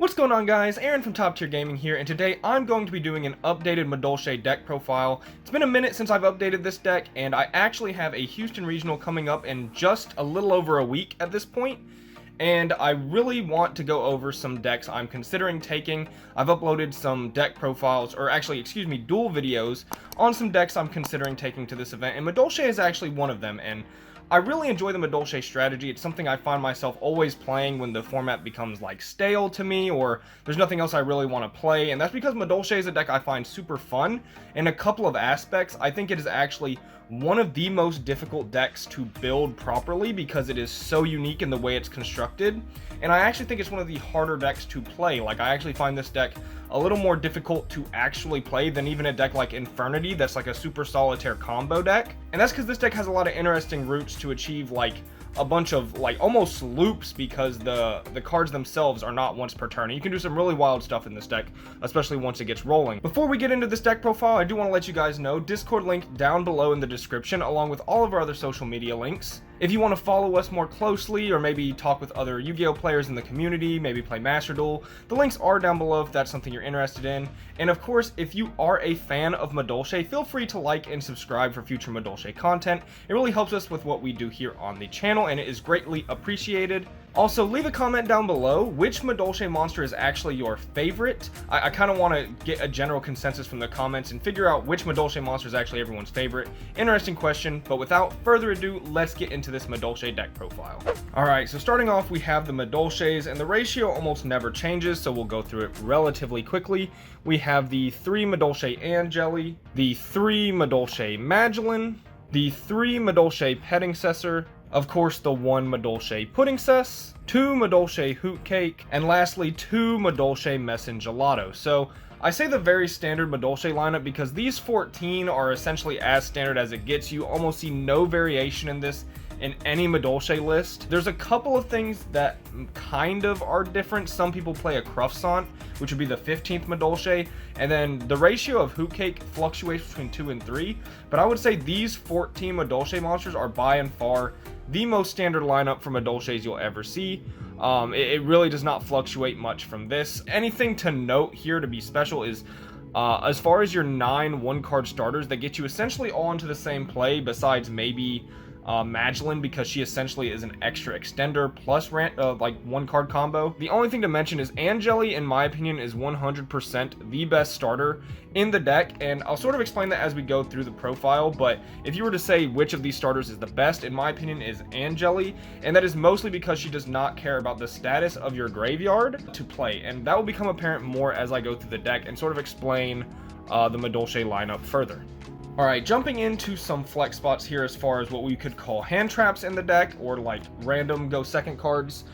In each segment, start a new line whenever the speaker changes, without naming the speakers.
What's going on, guys? Aaron from Top Tier Gaming here, and today I'm going to be doing an updated Madolche deck profile. It's been a minute since I've updated this deck, and I actually have a Houston Regional coming up in just a little over a week at this point. And I really want to go over some decks I'm considering taking. I've uploaded some deck profiles, or actually, duel videos on some decks I'm considering taking to this event, and Madolche is actually one of them, and I really enjoy the Madolche strategy. It's something I find myself always playing when the format becomes like stale to me, or there's nothing else I really want to play, and that's because Madolche is a deck I find super fun. In a couple of aspects, I think it is actually one of the most difficult decks to build properly because it is so unique in the way it's constructed, and I actually think it's one of the harder decks to play. Like, I actually find this deck a little more difficult to actually play than even a deck like Infernity that's like a super solitaire combo deck, and that's because this deck has a lot of interesting routes to achieve like a bunch of like almost loops, because the cards themselves are not once per turn. And you can do some really wild stuff in this deck, especially once it gets rolling. Before we get into this deck profile, I do want to let you guys know Discord link down below in the description, along with all of our other social media links. If you want to follow us more closely, or maybe talk with other Yu-Gi-Oh players in the community, maybe play Master Duel, the links are down below if that's something you're interested in. And of course, if you are a fan of Madolche, feel free to like and subscribe for future Madolche content. It really helps us with what we do here on the channel, and it is greatly appreciated. Also, leave a comment down below which Madolche monster is actually your favorite. I kind of want to get a general consensus from the comments and figure out which Madolche monster is actually everyone's favorite. Interesting question, but without further ado, let's get into this Madolche deck profile. Alright, so starting off, we have the Madolches, and the ratio almost never changes, so we'll go through it relatively quickly. We have the 3 Madolche Angeli, the 3 Madolche Magdalene, the 3 Madolche Pettingcessor, of course the 1 Madolche Puddingcess, 2 Madolche Hootcake, and lastly 2 Madolche Messengelato. So I say the very standard Madolche lineup because these 14 are essentially as standard as it gets. You almost see no variation in this in any Madolche list. There's a couple of things that kind of are different. Some people play a Croissant, which would be the 15th Madolche, and then the ratio of Hootcake fluctuates between 2 and 3, but I would say these 14 Madolche monsters are by and far the most standard lineup for Madolches you'll ever see. It really does not fluctuate much from this. Anything to note here to be special is as far as your 9 one-card starters, that get you essentially all into the same play, besides maybe Magdalene, because she essentially is an extra extender plus like 1-card combo. The only thing to mention is Angeli, in my opinion, is 100% the best starter in the deck, and I'll sort of explain that as we go through the profile. But if you were to say which of these starters is the best, in my opinion, is Angeli, and that is mostly because she does not care about the status of your graveyard to play, and that will become apparent more as I go through the deck and sort of explain the Madolche lineup further. Alright, jumping into some flex spots here as far as what we could call hand traps in the deck, or like random go second cards.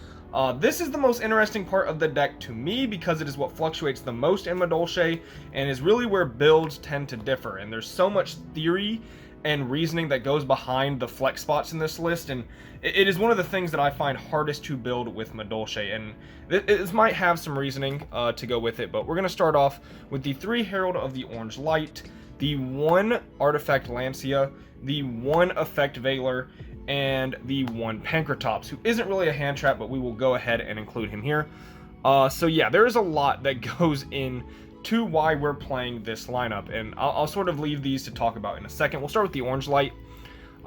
This is the most interesting part of the deck to me because it is what fluctuates the most in Madolche and is really where builds tend to differ. And there's so much theory and reasoning that goes behind the flex spots in this list, and it is one of the things that I find hardest to build with Madolche, and this might have some reasoning to go with it. But we're going to start off with the 3 Herald of the Orange Light, the 1 Artifact Lancia, the 1 Effect Veiler, and the 1 Pancratops, who isn't really a hand trap, but we will go ahead and include him here. So yeah, there is a lot that goes into why we're playing this lineup, and I'll sort of leave these to talk about in a second. We'll start with the Orange Light.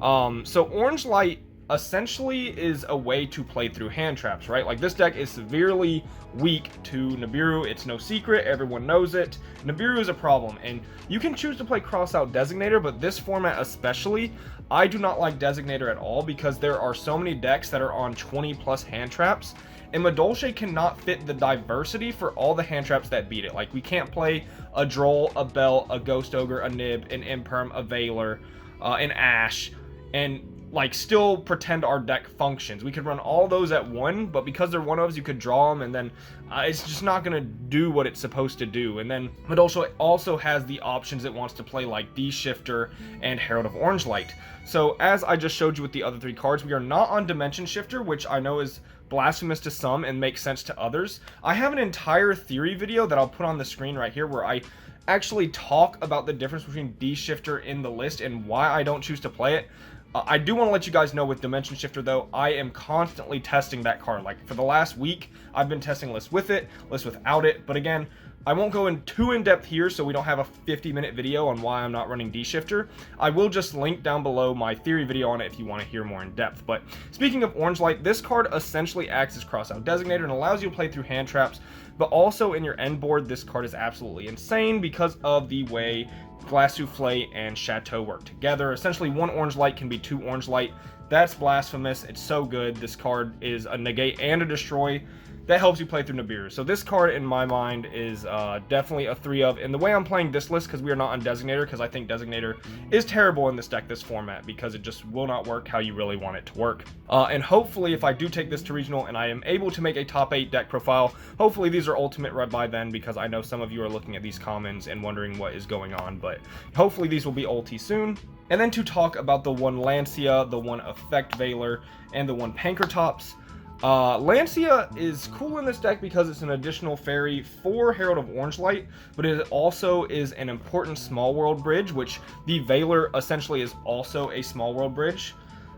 So Orange Light essentially is a way to play through hand traps, right? Like, this deck is severely weak to Nibiru. It's no secret, everyone knows it. Nibiru is a problem, and you can choose to play Crossout Designator, but this format especially, I do not like Designator at all because there are so many decks that are on 20 plus hand traps, and Madolche cannot fit the diversity for all the hand traps that beat it. Like, we can't play a Droll, a Bell, a Ghost Ogre, a Nib, an Imperm, a Veiler, an Ash, and like still pretend our deck functions. We could run all those at 1, but because they're 1-ofs, you could draw them, and then it's just not going to do what it's supposed to do. And then Madolche also has the options it wants to play, like D-Shifter and Herald of Orange Light. So as I just showed you with the other 3 cards, we are not on Dimension Shifter, which I know is blasphemous to some and makes sense to others. I have an entire theory video that I'll put on the screen right here where I actually talk about the difference between D-Shifter in the list and why I don't choose to play it. I do want to let you guys know with Dimension Shifter though, I am constantly testing that card. Like for the last week, I've been testing lists with it, lists without it. But again, I won't go too in depth here, so we don't have a 50-minute video on why I'm not running D-Shifter. I will just link down below my theory video on it if you want to hear more in depth. But speaking of Orange Light, this card essentially acts as Crossout Designator and allows you to play through hand traps. But also in your end board, this card is absolutely insane because of the way Glass Souffle and Chateau work together. Essentially, one Orange Light can be two Orange Light. That's blasphemous. It's so good. This card is a negate and a destroy that helps you play through Nibiru. So this card, in my mind, is definitely a 3 of. And the way I'm playing this list, because we are not on Designator, because I think Designator is terrible in this deck, this format, because it just will not work how you really want it to work. And hopefully, if I do take this to Regional and I am able to make a top 8 deck profile, hopefully these are Ultimate Red by then, because I know some of you are looking at these commons and wondering what is going on, but hopefully these will be ulti soon. And then to talk about the one Lancia, the one Effect Veiler, and the one Pankratops. Lancia is cool in this deck because it's an additional fairy for Herald of Orange Light, but it also is an important small world bridge, which the Veiler essentially is also a small world bridge.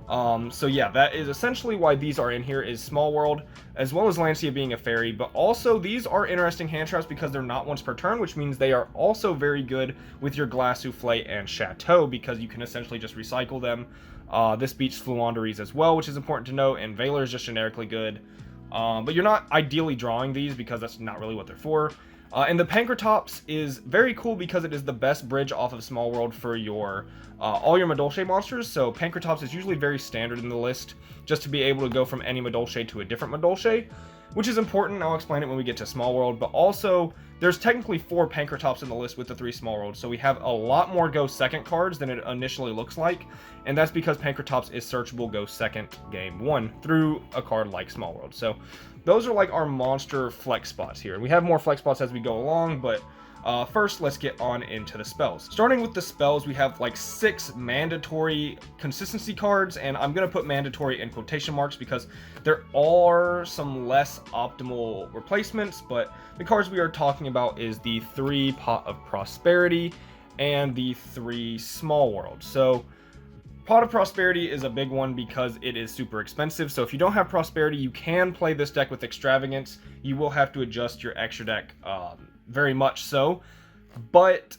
So yeah, that is essentially why these are in here, is small world, as well as Lancia being a fairy, but also these are interesting hand traps because they're not once per turn, which means they are also very good with your Glass Souffle and Chateau, because you can essentially just recycle them. This beats Fluanderies as well, which is important to note, and Veiler is just generically good. But you're not ideally drawing these because that's not really what they're for. And the Pankratops is very cool because it is the best bridge off of Small World for your all your Madolche monsters. So Pankratops is usually very standard in the list, just to be able to go from any Madolche to a different Madolche, which is important. I'll explain it when we get to Small World. But also, there's technically 4 Pankratops in the list with the 3 Small Worlds, so we have a lot more Go Second cards than it initially looks like, and that's because Pankratops is searchable Go Second Game 1 through a card like Small World. So those are like our monster flex spots here. We have more flex spots as we go along, but first, let's get on into the spells. Starting with the spells, we have like 6 mandatory consistency cards, and I'm going to put mandatory in quotation marks because there are some less optimal replacements, but the cards we are talking about is the 3 Pot of Prosperity and the 3 Small World. So Pot of Prosperity is a big one because it is super expensive. So if you don't have Prosperity, you can play this deck with Extravagance. You will have to adjust your extra deck very much so, but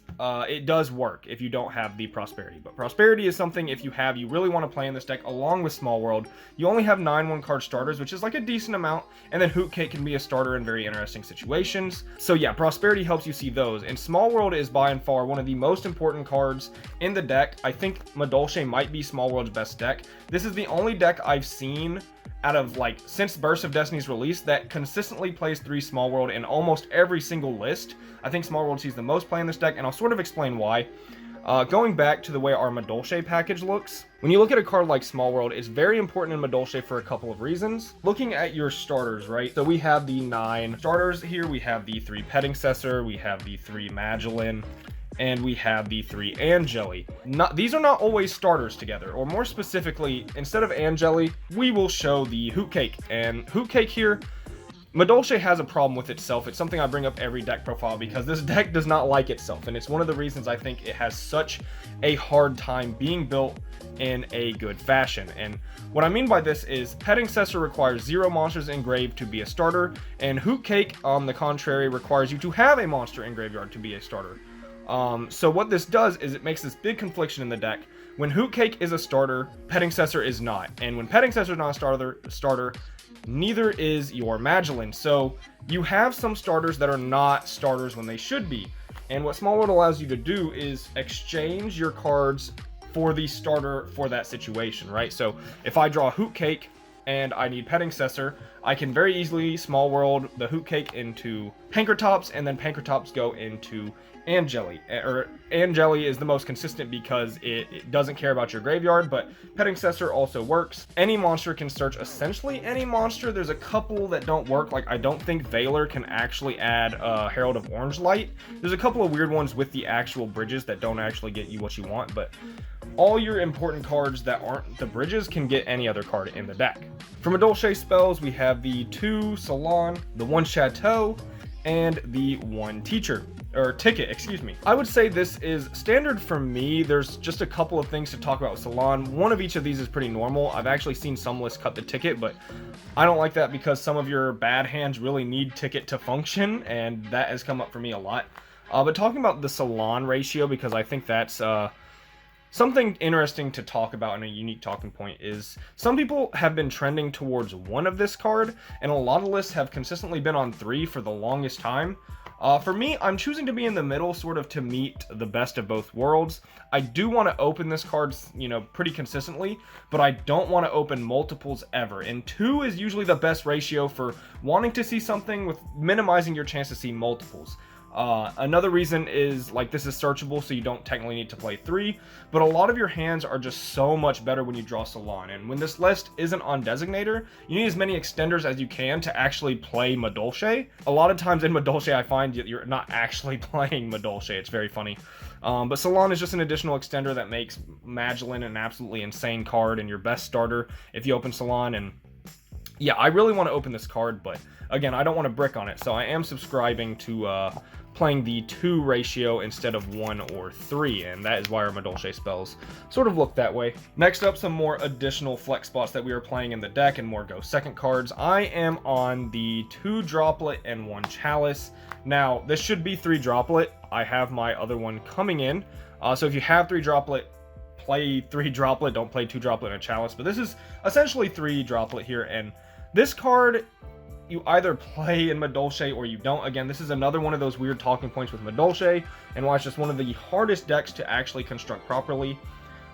it does work if you don't have the Prosperity. But Prosperity is something, if you have, you really want to play in this deck along with Small World. You only have 9 1-card starters, which is like a decent amount, and then Hoot Cake can be a starter in very interesting situations. So yeah, Prosperity helps you see those, and Small World is by and far one of the most important cards in the deck. I think Madolche might be Small World's best deck. This is the only deck I've seen out of like since Burst of Destiny's release that consistently plays 3 Small World in almost every single list. I think Small World sees the most play in this deck, and I'll sort of explain why. Going back to the way our Madolche package looks, when you look at a card like Small World, it's very important in Madolche for a couple of reasons. Looking at your starters, right? So we have the 9 starters here. We have the 3 Pettingcessor, we have the 3 Magdalene, and we have the 3 Angeli. These are not always starters together, or more specifically, instead of Angeli, we will show the Hoot Cake. And Hoot Cake here, Madolche has a problem with itself. It's something I bring up every deck profile because this deck does not like itself, and it's one of the reasons I think it has such a hard time being built in a good fashion. And what I mean by this is Pettingcessor requires 0 monsters in grave to be a starter, and Hoot Cake, on the contrary, requires you to have a monster in graveyard to be a starter. So what this does is it makes this big confliction in the deck. When Hoot Cake is a starter, Pettingcessor is not. And when Pettingcessor is not a starter, neither is your Magdalene. So you have some starters that are not starters when they should be. And what Small World allows you to do is exchange your cards for the starter for that situation, right? So if I draw Hoot Cake and I need Pettingcessor, I can very easily Small World the Hoot Cake into Pankratops, and then Pankratops go into Angeli. Or Angeli is the most consistent because it doesn't care about your graveyard, but Pettingcessor also works. Any monster can search essentially any monster. There's a couple that don't work, like I don't think Veiler can actually add Herald of Orange Light. There's a couple of weird ones with the actual bridges that don't actually get you what you want, but all your important cards that aren't the bridges can get any other card in the deck. For Madolche spells, we have the 2 Salon, the 1 Chateau, and the 1 teacher, or ticket, excuse me. I would say this is standard for me. There's just a couple of things to talk about with Salon. One of each of these is pretty normal. I've actually seen some lists cut the ticket, but I don't like that because some of your bad hands really need ticket to function, and that has come up for me a lot. But talking about the Salon ratio, because I think that's something interesting to talk about and a unique talking point, is some people have been trending towards 1 of this card, and a lot of lists have consistently been on 3 for the longest time. For me, I'm choosing to be in the middle, sort of to meet the best of both worlds. I do want to open this card, you know, pretty consistently, but I don't want to open multiples ever. And 2 is usually the best ratio for wanting to see something with minimizing your chance to see multiples. Another reason is, like, this is searchable, so you don't technically need to play 3, but a lot of your hands are just so much better when you draw Salon, and when this list isn't on Designator, you need as many extenders as you can to actually play Madolche. A lot of times in Madolche, I find you're not actually playing Madolche. It's very funny. But Salon is just an additional extender that makes Madolche an absolutely insane card and your best starter if you open Salon. And yeah, I really want to open this card, but again, I don't want to brick on it, so I am subscribing to playing the 2 ratio instead of 1 or 3, and that is why our Madolche spells sort of look that way. Next up, some more additional flex spots that we are playing in the deck and more go second cards. I am on the 2 droplet and 1 chalice. Now, this should be 3 droplet. I have my other one coming in, so if you have 3 droplet, play 3 droplet, don't play 2 droplet and a chalice, but this is essentially 3 droplet here, and this card you either play in Madolche or you don't. Again, this is another one of those weird talking points with Madolche, and why it's just one of the hardest decks to actually construct properly.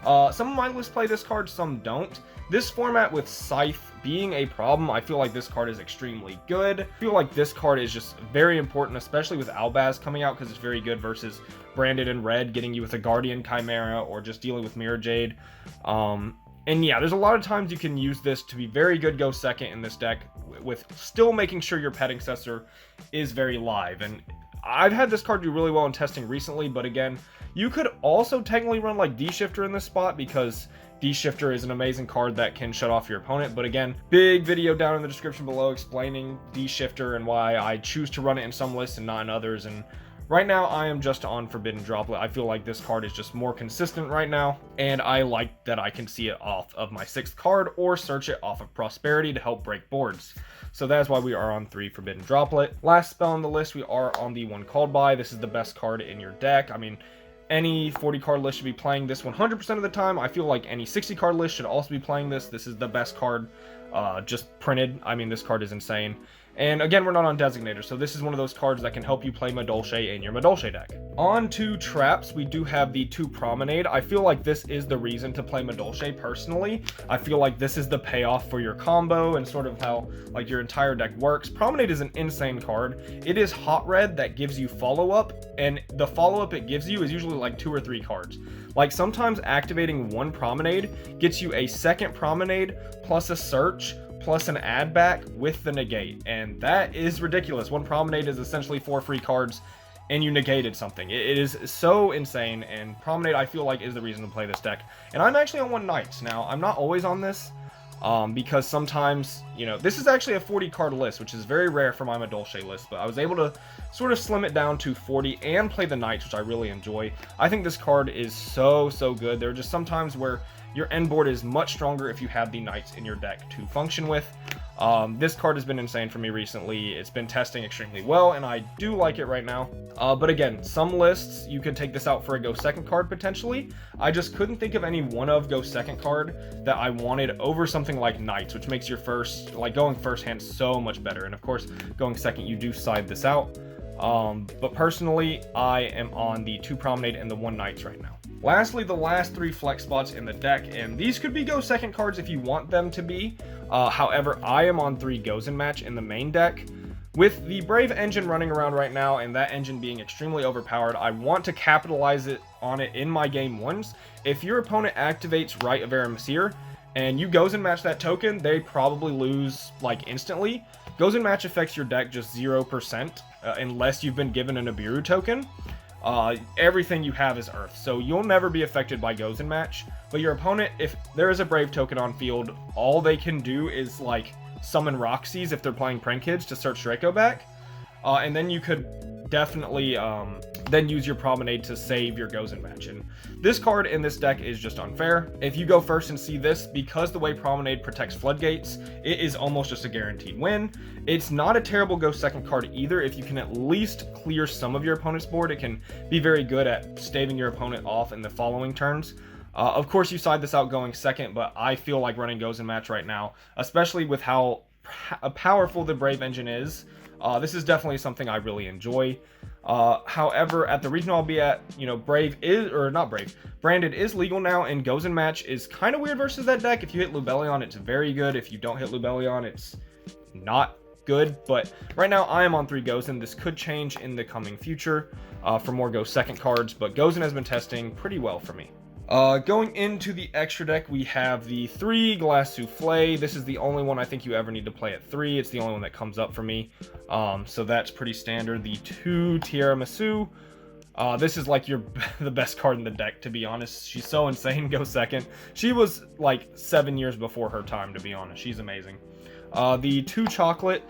Some of my lists play this card, some don't. This format with Scythe being a problem, I feel like this card is extremely good. I feel like this card is just very important, especially with Albaz coming out, because it's very good versus Branded in red, getting you with a Guardian Chimera, or just dealing with Mirror Jade. And yeah, there's a lot of times you can use this to be very good go second in this deck, with still making sure your Pet Successor is very live. And I've had this card do really well in testing recently, but again, you could also technically run like D-Shifter in this spot, because D-Shifter is an amazing card that can shut off your opponent. But again, big video down in the description below explaining D-Shifter and why I choose to run it in some lists and not in others. And right now, I am just on Forbidden Droplet. I feel like this card is just more consistent right now, and I like that I can see it off of my 6th card or search it off of Prosperity to help break boards. So that's why we are on 3 Forbidden Droplet. Last spell on the list, we are on the 1 Called By. This is the best card in your deck. I mean, any 40 card list should be playing this 100% of the time. I feel like any 60 card list should also be playing this. This is the best card just printed. I mean, this card is insane. And again, we're not on Designator, so this is one of those cards that can help you play Madolche in your Madolche deck. On to traps, we do have the 2 Promenade. I feel like this is the reason to play Madolche personally. I feel like this is the payoff for your combo and sort of how like your entire deck works. Promenade is an insane card. It is hot red that gives you follow-up, and the follow-up it gives you is usually like 2 or 3 cards. Like sometimes activating 1 Promenade gets you a 2nd Promenade plus a search plus an add back with the negate, and that is ridiculous. 1 Promenade is essentially 4 free cards and you negated something. It is so insane, and Promenade I feel like is the reason to play this deck. And I'm actually on 1 Knights. Now, I'm not always on this because sometimes, you know, this is actually a 40 card list, which is very rare for my Madolche list, but I was able to sort of slim it down to 40 and play the Knights, which I really enjoy. I think this card is so good. There are just some times where your end board is much stronger if you have the Knights in your deck to function with. This card has been insane for me recently. It's been testing extremely well, and I do like it right now. But again, some lists, you could take this out for a go second card potentially. I just couldn't think of any one of go second card that I wanted over something like Knights, which makes your first, like going first hand so much better. And of course, going second, you do side this out. But personally, I am on the 2 Promenade and the 1 Knights right now. Lastly, the last 3 flex spots in the deck, and these could be go second cards if you want them to be. However, I am on 3 Gozen Match in the main deck. With the Brave engine running around right now, and that engine being extremely overpowered, I want to capitalize on it in my game once. If your opponent activates Rite of Aramasir, and you Gozen Match that token, they probably lose like instantly. Gozen Match affects your deck just 0% unless you've been given an Abiru token. Everything you have is Earth, so you'll never be affected by Gozen Match. But your opponent, if there is a Brave token on field, all they can do is like summon Roxy's if they're playing Prank Kids to search Draco back. and then you could definitely then use your Promenade to save your Gozen match. And this card in this deck is just unfair. If you go first and see this, because the way Promenade protects floodgates, it is almost just a guaranteed win. It's not a terrible go second card either. If you can at least clear some of your opponent's board, it can be very good at staving your opponent off in the following turns. Of course, you side this out going second, but I feel like running Gozen match right now, especially with how powerful the Brave engine is. This is definitely something I really enjoy. However, at the regional I'll be at, Branded is legal now, and Gozen match is kind of weird versus that deck. If you hit Lubellion, it's very good. If you don't hit Lubellion, it's not good. But right now I am on 3 Gozen. This could change in the coming future for more Go second cards, but Gozen has been testing pretty well for me. Going into the extra deck, we have the 3 Glass Souffle. This is the only one I think you ever need to play at 3. It's the only one that comes up for me. So that's pretty standard. The 2 Tiramisu. This is like the best card in the deck, to be honest. She's so insane, go second. She was like 7 years before her time, to be honest. She's amazing. The 2 Chocolate.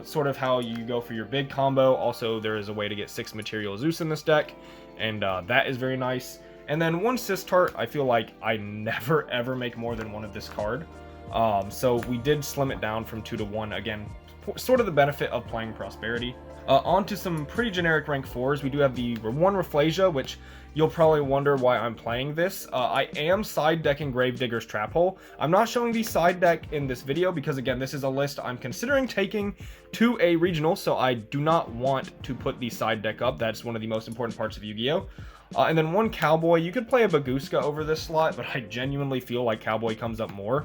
Sort of how you go for your big combo. Also, there is a way to get 6 Material Zeus in this deck, and that is very nice. And then 1 Sistart, I feel like I never ever make more than 1 of this card. So we did slim it down from 2 to 1. Again, sort of the benefit of playing Prosperity. On to some pretty generic rank 4s. We do have the 1 Rafflesia, which you'll probably wonder why I'm playing this. I am side decking Gravedigger's Trap Hole. I'm not showing the side deck in this video because, again, this is a list I'm considering taking to a regional, so I do not want to put the side deck up. That's one of the most important parts of Yu-Gi-Oh! And then 1 Cowboy. You could play a Baguska over this slot, but I genuinely feel like Cowboy comes up more.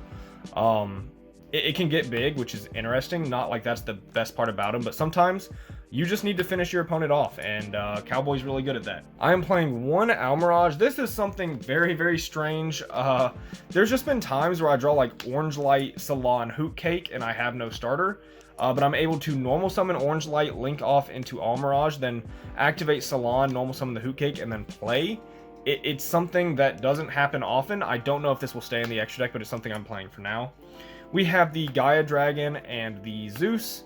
It can get big, which is interesting. Not like that's the best part about him, but sometimes you just need to finish your opponent off, and Cowboy's really good at that. I am playing 1 Almirage. This is something very, very strange. There's just been times where I draw like Orange Light, Salon, Hoot Cake, and I have no starter. But I'm able to normal summon Orange Light, link off into Almirage, then activate Salon, normal summon the Hoot Cake, and then play. It's something that doesn't happen often. I don't know if this will stay in the extra deck, but it's something I'm playing for now. We have the Gaia Dragon and the Zeus.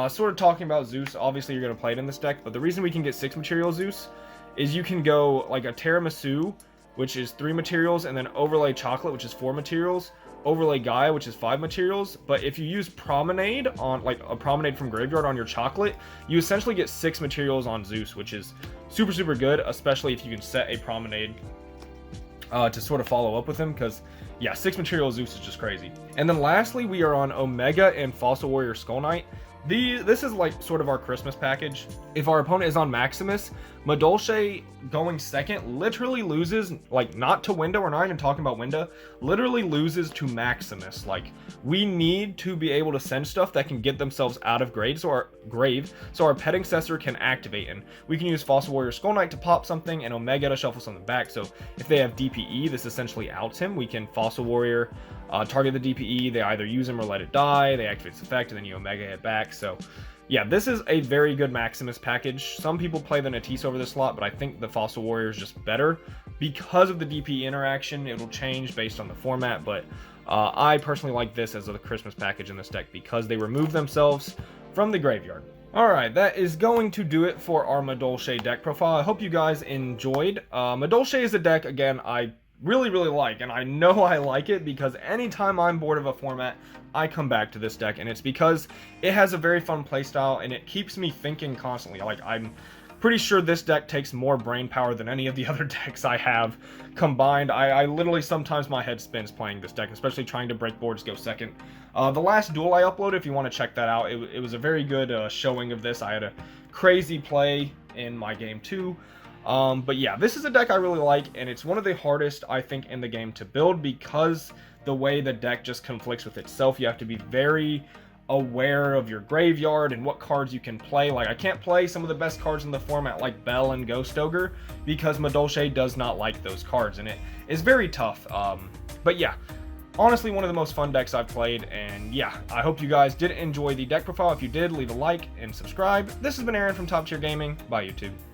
Sort of talking about Zeus, obviously you're going to play it in this deck, but the reason we can get 6 Material Zeus is you can go like a Tiramisu, which is 3 materials, and then overlay Chocolate, which is 4 materials, overlay Gaia, which is 5 materials. But if you use Promenade on, like a Promenade from Graveyard on your Chocolate, you essentially get 6 materials on Zeus, which is super, super good, especially if you can set a Promenade to sort of follow up with him, because yeah, 6 material Zeus is just crazy. And then lastly, we are on Omega and Fossil Warrior Skull Knight. This is like sort of our Christmas package. If our opponent is on Maximus, Madolche going second literally loses, like, not to Window, we're not even talking about Window, literally loses to Maximus. Like, we need to be able to send stuff that can get themselves out of grave, so our Petting Cessor can activate, and we can use Fossil Warrior Skull Knight to pop something and Omega to shuffle something back. So if they have DPE, this essentially outs him. We can Fossil Warrior, target the DPE, they either use him or let it die, they activate its effect, and then you Omega it back. So yeah, this is a very good Maximus package. Some people play the Natisse over this slot, but I think the Fossil Warrior is just better because of the DPE interaction. It'll change based on the format, but I personally like this as a Christmas package in this deck because they remove themselves from the graveyard. Alright, that is going to do it for our Madolche deck profile. I hope you guys enjoyed. Madolche is a deck, again, I really, really like, and I know I like it because anytime I'm bored of a format, I come back to this deck, and it's because it has a very fun playstyle, and it keeps me thinking constantly. Like, I'm pretty sure this deck takes more brain power than any of the other decks I have combined. I literally, sometimes my head spins playing this deck, especially trying to break boards go second. The last duel I uploaded, if you want to check that out, it was a very good showing of this. I had a crazy play in my game 2. But yeah, this is a deck I really like, and it's one of the hardest, I think, in the game to build because the way the deck just conflicts with itself. You have to be very aware of your graveyard and what cards you can play. Like, I can't play some of the best cards in the format like Bell and Ghost Ogre because Madolche does not like those cards, and it is very tough. But yeah, honestly, one of the most fun decks I've played, and yeah, I hope you guys did enjoy the deck profile. If you did, leave a like and subscribe. This has been Aaron from Top Tier Gaming. Bye, YouTube.